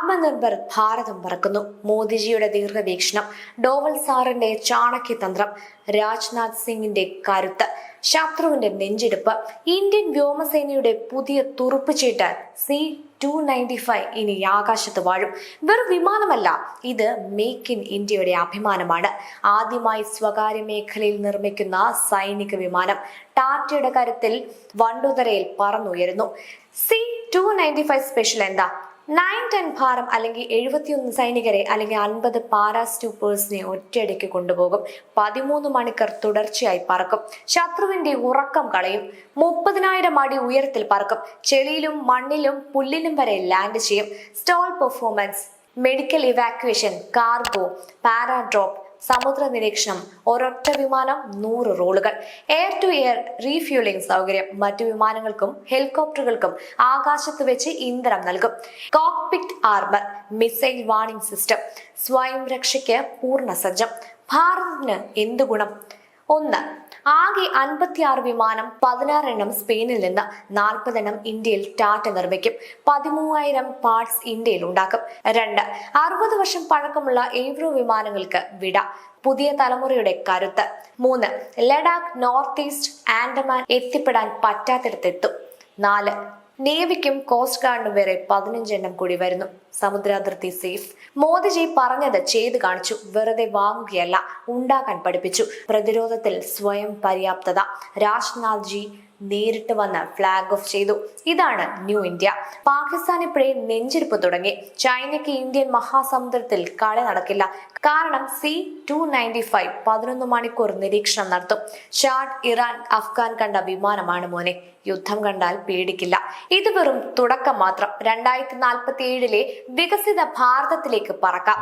ആത്മനിർഭർ ഭാരതം പറക്കുന്നു. മോദിജിയുടെ ദീർഘവീക്ഷണം, ഡോവൽ സാറിന്റെ ചാണക്യതന്ത്രം, രാജ്നാഥ് സിംഗിന്റെ കരുത്ത്, ശത്രുവിന്റെ നെഞ്ചെടുപ്പ്, ഇന്ത്യൻ വ്യോമസേനയുടെ പുതിയ തുറുപ്പുചീട്ട് C-295 ഇനി ആകാശത്ത് വാഴും. വെറും വിമാനമല്ല, ഇത് മേക്ക് ഇൻ ഇന്ത്യയുടെ അഭിമാനമാണ്. ആദ്യമായി സ്വകാര്യ മേഖലയിൽ നിർമ്മിക്കുന്ന സൈനിക വിമാനം ടാറ്റയുടെ കരുത്തിൽ വണ്ടുതരയിൽ പറന്നുയരുന്നു. C-295 സ്പെഷ്യൽ എന്താ? 9-10 ഭാരം അല്ലെങ്കിൽ 71 സൈനികരെ അല്ലെങ്കിൽ 50 പാരാസ്റ്റൂപ്പേഴ്സിനെ ഒറ്റയടിക്ക് കൊണ്ടുപോകും. 13 മണിക്കൂർ തുടർച്ചയായി പറക്കും. ശത്രുവിന്റെ ഉറക്കം കളയും. 30,000 അടി ഉയരത്തിൽ പറക്കും. ചെളിയിലും മണ്ണിലും പുല്ലിലും വരെ ലാൻഡ് ചെയ്യും. Stall performance, medical evacuation, cargo, paradrop, സമുദ്ര നിരീക്ഷണം, ഒരൊറ്റ വിമാനം 100 റോളുകൾ, എയർ ടു എയർ റീഫ്യൂലിംഗ് സൗകര്യം, മറ്റു വിമാനങ്ങൾക്കും ഹെലികോപ്റ്ററുകൾക്കും ആകാശത്ത് വെച്ച് ഇന്ധനം നൽകും. Cockpit armour, missile warning system, സ്വയം രക്ഷയ്ക്ക് പൂർണ്ണ സജ്ജം. ഭാരതത്തിന് എന്ത് ഗുണം? 1. ആകെ 56 വിമാനം, 16 എണ്ണം സ്പെയിനിൽ നിന്ന്, 40 എണ്ണം ഇന്ത്യയിൽ ടാറ്റ നിർമ്മിക്കും. 13,000 പാർട്സ് ഇന്ത്യയിൽ ഉണ്ടാക്കും. 2. 60 വർഷം പഴക്കമുള്ള എയ്റോ വിമാനങ്ങൾക്ക് വിട, പുതിയ തലമുറയുടെ കരുത്ത്. 3. ലഡാക്ക്, നോർത്ത് ഈസ്റ്റ്, ആൻഡമാൻ എത്തിപ്പെടാൻ പറ്റാത്തിടത്തെത്തും. 4. നേവിക്കും കോസ്റ്റ് ഗാർഡിനും വരെ 15 എണ്ണം കൂടി വരുന്നു. സമുദ്രാതിർത്തി സേഫ്. മോദിജി പറഞ്ഞത് ചെയ്തു കാണിച്ചു. വെറുതെ വാങ്ങുകയല്ല, ഉണ്ടാക്കാൻ പഠിപ്പിച്ചു. പ്രതിരോധത്തിൽ സ്വയം പര്യാപ്തത. രാജ്നാഥ് ജി നേരിട്ട് വന്ന് ഫ്ലാഗ് ഓഫ് ചെയ്തു. ഇതാണ് ന്യൂ ഇന്ത്യ. പാകിസ്ഥാൻ ഇപ്പോഴേ നെഞ്ചിരിപ്പ് തുടങ്ങി. ചൈനയ്ക്ക് ഇന്ത്യൻ മഹാസമുദ്രത്തിൽ കളി നടക്കില്ല. കാരണം C-295 11 മണിക്കൂർ നിരീക്ഷണം നടത്തും. ഷാഡ് ഇറാൻ അഫ്ഗാൻ കണ്ട വിമാനമാണ് മോനെ. യുദ്ധം കണ്ടാൽ പേടിക്കില്ല. ഇത് വെറും തുടക്കം മാത്രം. 2047 വികസിത ഭാരതത്തിലേക്ക് പറക്കാം.